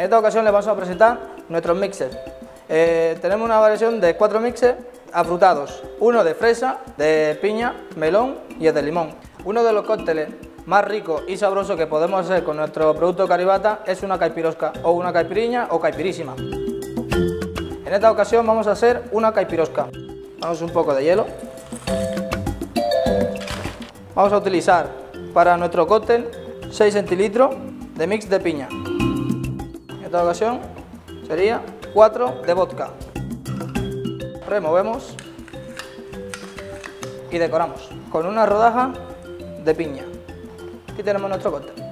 En esta ocasión les vamos a presentar nuestros mixes. Tenemos una variación de 4 mixes afrutados, uno de fresa, de piña, melón y el de limón. Uno de los cócteles más ricos y sabrosos que podemos hacer con nuestro producto Caribata es una caipirosca o una caipiriña o caipirísima. En esta ocasión vamos a hacer una caipirosca. Vamos un poco de hielo. Vamos a utilizar para nuestro cóctel 6 centilitros de mix de piña. En esta ocasión sería 4 de vodka. Removemos y decoramos con una rodaja de piña. Aquí tenemos nuestro cóctel.